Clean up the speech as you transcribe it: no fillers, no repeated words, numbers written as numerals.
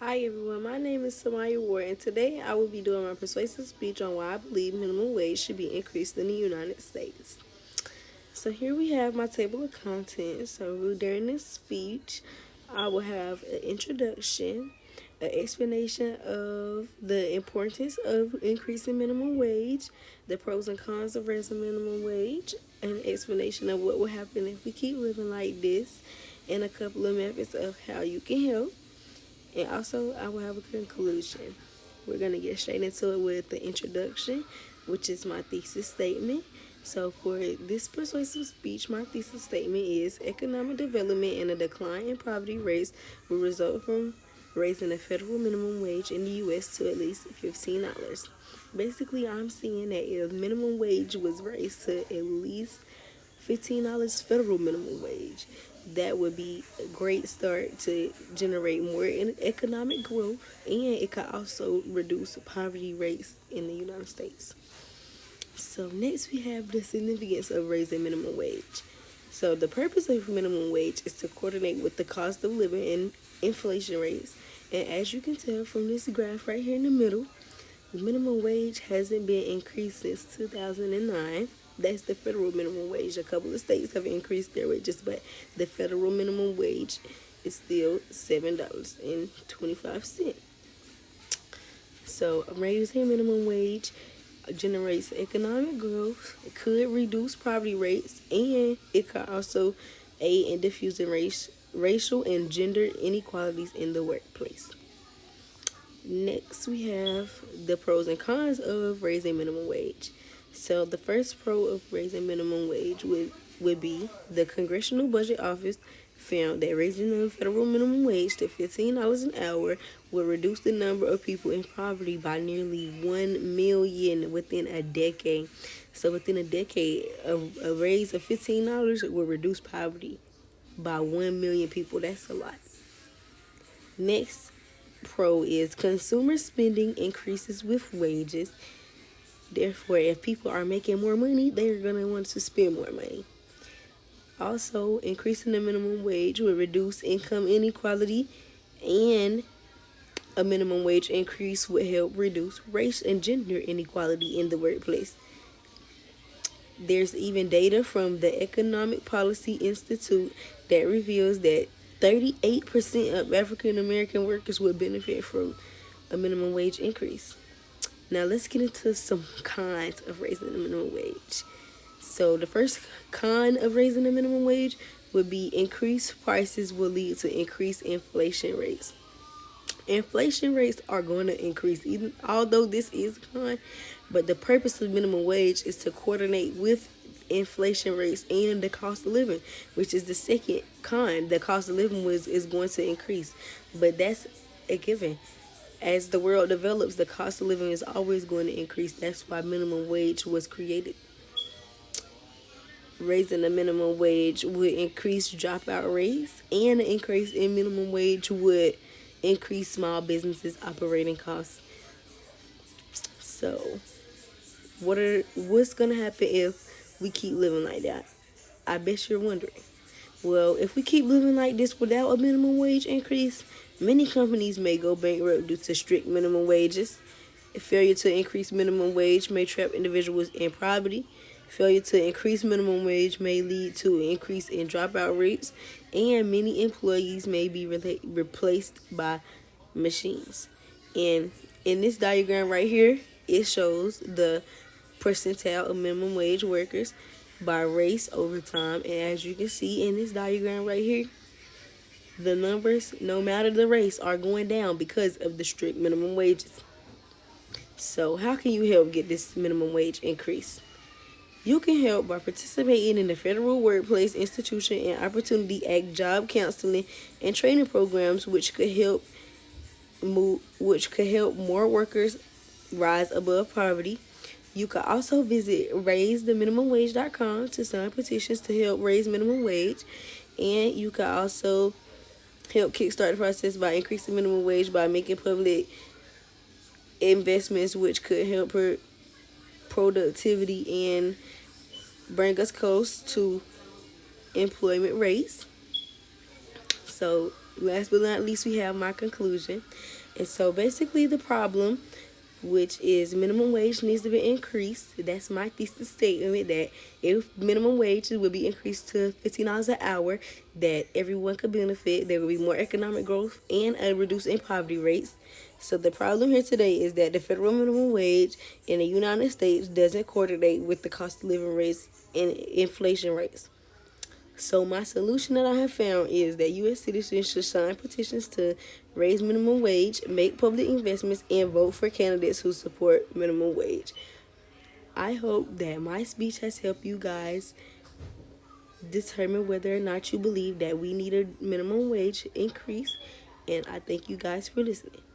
Hi everyone, my name is Samaya Ward, and today I will be doing my persuasive speech on why I believe minimum wage should be increased in the United States. So here we have my table of contents. So during this speech, I will have an introduction, an explanation of the importance of increasing minimum wage, the pros and cons of raising minimum wage, an explanation of what will happen if we keep living like this, and a couple of methods of how you can help. And also, I will have a conclusion. We're going to get straight into it with the introduction, which is my thesis statement. So, for this persuasive speech, my thesis statement is economic development and a decline in poverty rates will result from raising the federal minimum wage in the U.S. to at least $15. Basically, I'm seeing that if minimum wage was raised to at least $15 federal minimum wage, that would be a great start to generate more economic growth, and it could also reduce poverty rates in the United States. So next we have the significance of raising minimum wage. So the purpose of minimum wage is to coordinate with the cost of living and inflation rates. And as you can tell from this graph right here in the middle, the minimum wage hasn't been increased since 2009. That's the federal minimum wage. A couple of states have increased their wages, but the federal minimum wage is still $7.25. So raising minimum wage generates economic growth, it could reduce poverty rates, and it could also aid in diffusing racial and gender inequalities in the workplace. Next, we have the pros and cons of raising minimum wage. So, the first pro of raising minimum wage would be the Congressional Budget Office found that raising the federal minimum wage to $15 an hour would reduce the number of people in poverty by nearly 1 million within a decade. So, within a decade, a raise of $15 would reduce poverty by 1 million people. That's a lot. Next, pro is consumer spending increases with wages. Therefore, if people are making more money, they're going to want to spend more money. Also, increasing the minimum wage will reduce income inequality, and a minimum wage increase would help reduce race and gender inequality in the workplace. There's even data from the Economic Policy Institute that reveals that 38% of African American workers would benefit from a minimum wage increase. Now let's get into some cons of raising the minimum wage. So the first con of raising the minimum wage would be increased prices will lead to increased inflation rates. Inflation rates are going to increase, even although this is a con, but the purpose of minimum wage is to coordinate with inflation rates and the cost of living, which is the second con. The cost of living is going to increase, but that's a given. As the world develops, the cost of living is always going to increase. That's why minimum wage was created. Raising the minimum wage would increase dropout rates, and an increase in minimum wage would increase small businesses' operating costs. So, what's gonna happen if we keep living like that? I bet you're wondering. Well, if we keep living like this without a minimum wage increase, many companies may go bankrupt due to strict minimum wages. Failure to increase minimum wage may trap individuals in poverty. Failure to increase minimum wage may lead to an increase in dropout rates, and many employees may be replaced by machines. And in this diagram right here, it shows the percentile of minimum wage workers by race over time. And as you can see in this diagram right here, the numbers, no matter the race, are going down because of the strict minimum wages. So how can you help get this minimum wage increase? You can help by participating in the federal workplace institution and opportunity act job counseling and training programs, which could help more workers rise above poverty. You could also visit raisetheminimumwage.com to sign petitions to help raise minimum wage, and you could also help kickstart the process by increasing minimum wage by making public investments, which could help productivity and bring us close to employment rates. So last but not least, we have my conclusion. And so basically the problem, which is minimum wage needs to be increased. That's my thesis statement, that if minimum wage would be increased to $15 an hour, that everyone could benefit. There would be more economic growth and a reduce in poverty rates. So the problem here today is that the federal minimum wage in the United States doesn't coordinate with the cost of living rates and inflation rates. So my solution that I have found is that U.S. citizens should sign petitions to raise minimum wage, make public investments, and vote for candidates who support minimum wage. I hope that my speech has helped you guys determine whether or not you believe that we need a minimum wage increase. And I thank you guys for listening.